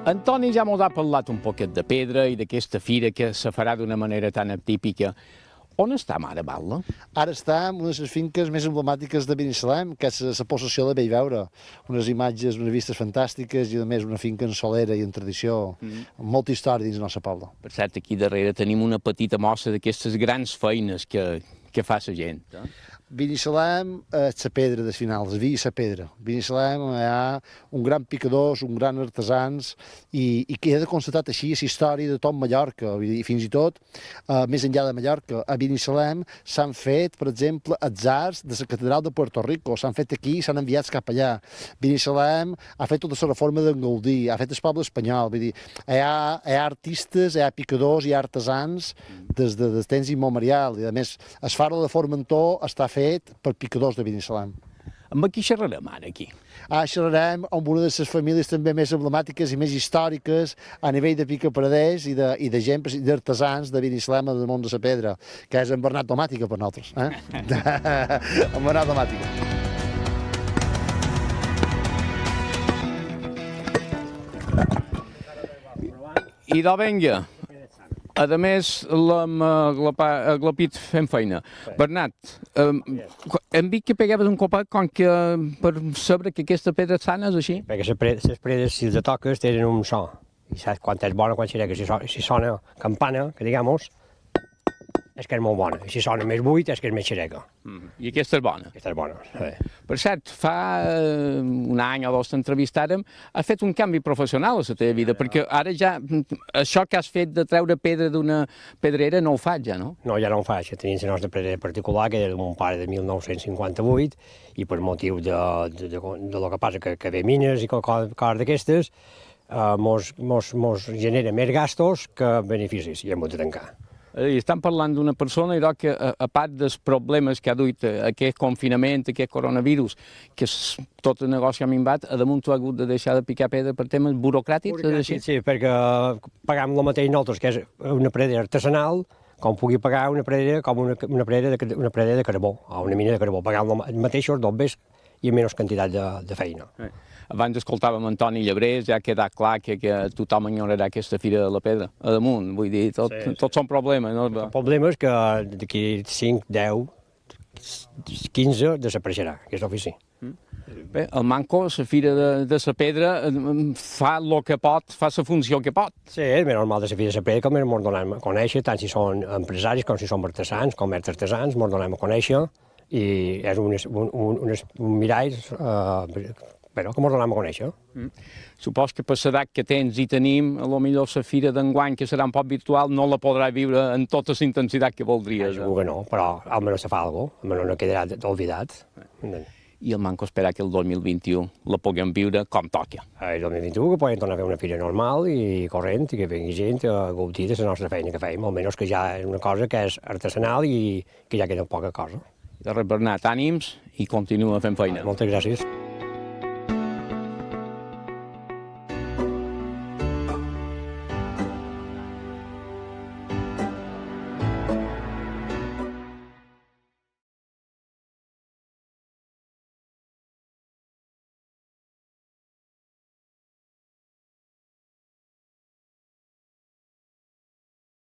Antoni ja mos ha parlat un poquet de pedra i d'aquesta fira que se farà d'una manera tan atípica. On està ara Balda? Ara està en una de les finques més emblemàtiques de Binissalem, que és la possessió de Bellveure. Unes imatges, unes vistes fantàstiques i, a més, una finca en solera i en tradició, amb molta història dins el nostre poble. Per cert, aquí darrere tenim una petita mostra d'aquestes grans feines que fa la gent. Binissalem és la pedra del final, el vi i la pedra. Binissalem hi ha un gran picadors, un gran artesans i queda constatat així la història de tot Mallorca. I fins i tot, més enllà de Mallorca, a Binissalem s'han fet, per exemple, els arcs de la catedral de Puerto Rico, s'han fet aquí i s'han enviats cap allà. Binissalem ha fet tota la reforma d'en Gaudí, ha fet el poble espanyol, vull dir, hi ha artistes, hi ha picadors, hi ha artesans des de temps immemorial, i a més, el faro de Formentor està fet per picadors de Binissalem. Amb qui xerrarem ara, aquí? Xerrarem amb una de les famílies també més emblemàtiques i més històriques a nivell de picaparaders i de gent, d'artesans de Binissalem del món de la pedra, que és en Bernat Domàtica per nosaltres. En Bernat Domàtica. I de vinga. A més, l'hem aglapit fent feina. Bernat, hem vist que pegaves un copat com que per saber que aquesta pedra és sana, és així? Perquè les pedres, si les toques, tenen un so. I saps quan és bona, quan si sona campana, que digamos, és que és molt bona. I si sona més buit, és que és més xereca. I aquesta és bona? Aquesta és bona, sí. Per cert, fa un any o dos t'entrevistàrem, has fet un canvi professional a la teva vida, perquè ara ja, això que has fet de treure pedra d'una pedrera no ho faig ja, no? No, ja no ho faig. Tenim la nostra pedrera particular, que era de mon pare de 1958, i per motiu de lo que passa que ve mines i coses d'aquestes, mos genera més gastos que beneficis, i hem hagut de tancar. Estan parlant d'una persona que, a part dels problemes que ha duit aquest confinament, aquest coronavirus, que tot el negoci ha minvat, a damunt tu ha hagut de deixar de picar pedra per temes burocràtics? Sí, perquè pagam el mateix nosaltres, que és una pedra artesanal, com pugui pagar una pedra com una pedra de carbó, o una mina de carbó. Pagam els mateixos dobles i amb menys quantitat de feina. Abans escoltàvem Antoni Llebrés, ja ha quedat clar que tothom enyorarà aquesta Fira de la Pedra. A damunt, vull dir, tot són problemes, no? Són problemes que d'aquí 5, 10, 15 desapareixerà, aquest ofici. Bé, el Manco, la Fira de la Pedra, fa el que pot, fa la funció que pot. Sí, és més normal de la Fira de la Pedra que ens donem a conèixer, tant si són empresaris com si són artesans, com artesans, ens donem a conèixer, i és un mirall però que ens donem a conèixer. Supos que per l'edat que tens i tenim, potser la Fira d'enguany, que serà un poc virtual, no la podrà viure en tota la intensitat que voldries. Segur que no, però almenys se fa alguna cosa, almenys no quedarà oblidat. I el Manco espera que el 2021 la puguem viure com toca. El 2021 que podem tornar a fer una fira normal i corrent i que vengui gent a gaudir de la nostra feina que fem, almenys que ja és una cosa que és artesanal i que ja queda poca cosa. De res, Bernat, ànims i continua fent feina. Moltes gràcies.